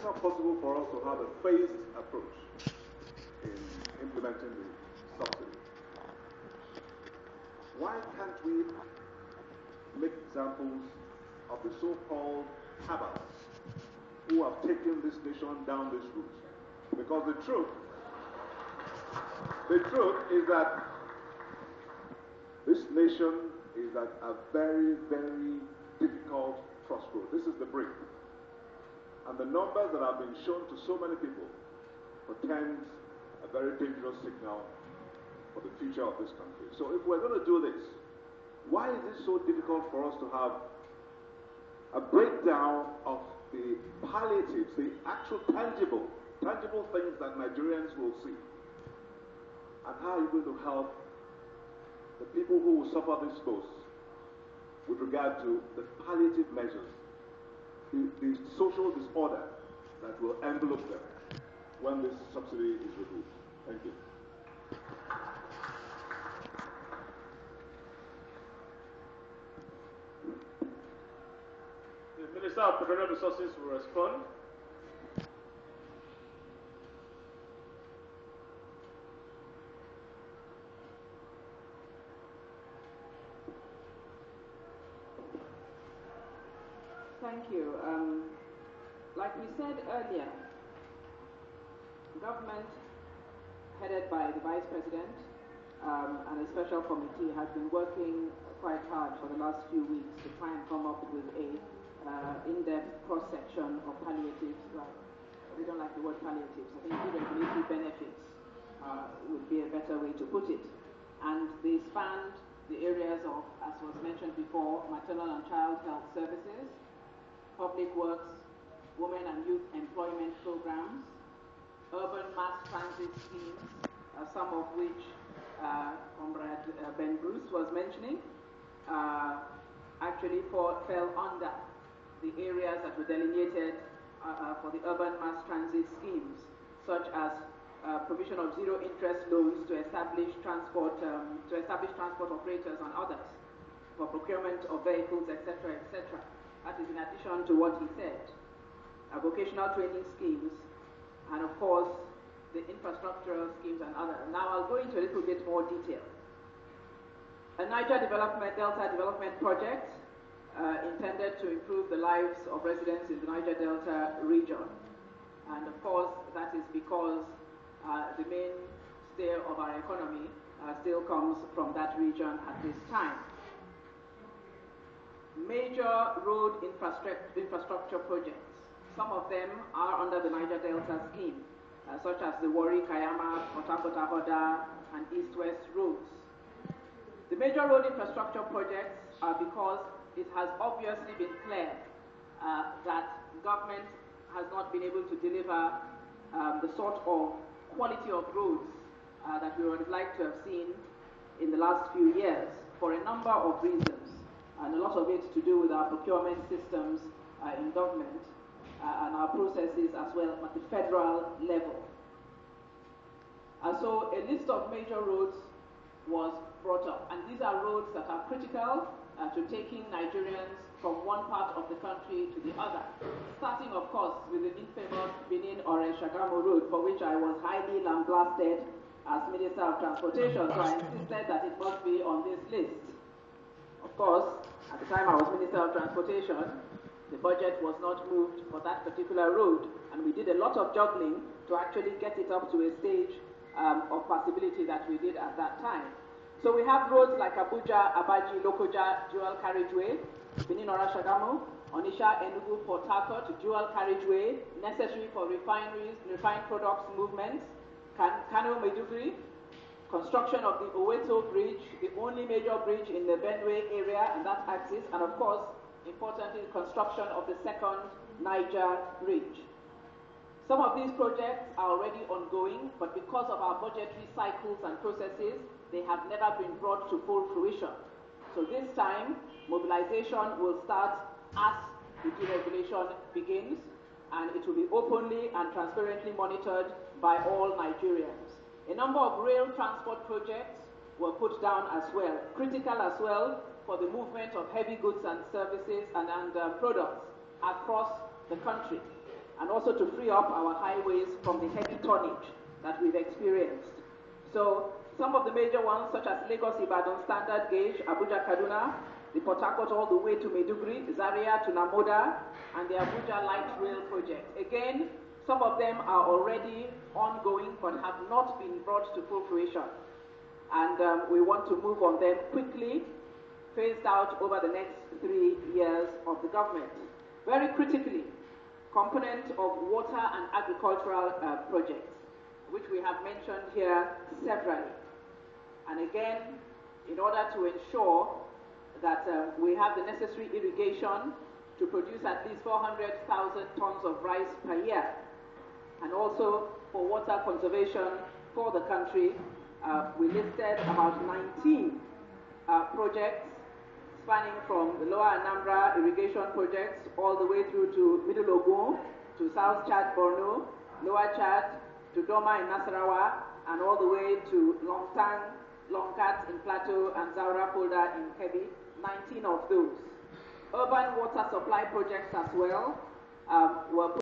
not possible for us to have a phased approach in implementing the subsidy? Why can't we make examples of the so-called cabals who have taken this nation down this route? Because the truth is that this nation is at a very, very difficult crossroad. This is the brink. And the numbers that have been shown to so many people portend a very dangerous signal for the future of this country. So if we're going to do this, why is it so difficult for us to have a breakdown of the palliatives, the actual tangible things that Nigerians will see? And how are you going to help the people who will suffer this most with regard to the palliative measures, the social disorder that will envelop them when this subsidy is removed? Thank you. The Minister of Petroleum Resources will respond. Thank you. Like we said earlier, government headed by the Vice President and a special committee has been working quite hard for the last few weeks to try and come up with a in-depth cross-section of palliatives. Well, we don't like the word palliatives. I think regulatory benefits would be a better way to put it. And they spanned the areas of, as was mentioned before, maternal and child health services, public works, women and youth employment programs, urban mass transit schemes, some of which Comrade Ben Bruce was mentioning, actually fell under the areas that were delineated for the urban mass transit schemes, such as provision of zero-interest loans to establish transport operators and others for procurement of vehicles, etc., etc. That is in addition to what he said. Vocational training schemes, and of course, the infrastructural schemes and others. Now I'll go into a little bit more detail. A Niger Delta Development Project intended to improve the lives of residents in the Niger Delta region. And of course, that is because the mainstay of our economy still comes from that region at this time. Major road infrastructure projects. Some of them are under the Niger Delta scheme, such as the Warri, Kayama, Port Harcourt, and East-West roads. The major road infrastructure projects are because it has obviously been clear that government has not been able to deliver the sort of quality of roads that we would like to have seen in the last few years for a number of reasons, and a lot of it to do with our procurement systems in government and our processes as well at the federal level. So a list of major roads was brought up, and these are roads that are critical to taking Nigerians from one part of the country to the other, starting of course with the infamous Benin-Orange-Shagamu road, for which I was highly lambasted as Minister of Transportation, so I insisted that it must be on this list. Of course, at the time I was Minister of Transportation, the budget was not moved for that particular road, and we did a lot of juggling to actually get it up to a stage of possibility that we did at that time. So we have roads like Abuja, Abaji, Lokoja, dual carriageway, Benin-Orange-Shagamu, Onitsha, Enugu, Port Harcourt, dual carriageway, necessary for refineries, refined products movements, Kano, Maiduguri, construction of the Oweto Bridge, the only major bridge in the Benue area and that axis, and of course, importantly, construction of the second Niger Bridge. Some of these projects are already ongoing, but because of our budgetary cycles and processes, they have never been brought to full fruition. So this time, mobilization will start as the deregulation begins, and it will be openly and transparently monitored by all Nigerians. A number of rail transport projects were put down as well, critical as well for the movement of heavy goods and services and products across the country. and also to free up our highways from the heavy tonnage that we've experienced. So some of the major ones, such as Lagos-Ibadan Standard Gauge, Abuja-Kaduna, the Port Harcourt all the way to Maiduguri, Zaria to Namoda, and the Abuja Light Rail Project. Again, some of them are already ongoing but have not been brought to full fruition. And we want to move on them quickly, phased out over the next 3 years of the government. Very critically, component of water and agricultural projects, which we have mentioned here severally. And again, in order to ensure that we have the necessary irrigation to produce at least 400,000 tons of rice per year, and also for water conservation for the country, we listed about 19 projects spanning from the Lower Anambra irrigation projects all the way through to Middle Ogun, to South Chad, Borno, Lower Chad, to Doma in Nasarawa, and all the way to Longtang, Longkat in Plateau, and Zaura Polder in Kebbi, 19 of those. Urban water supply projects as well were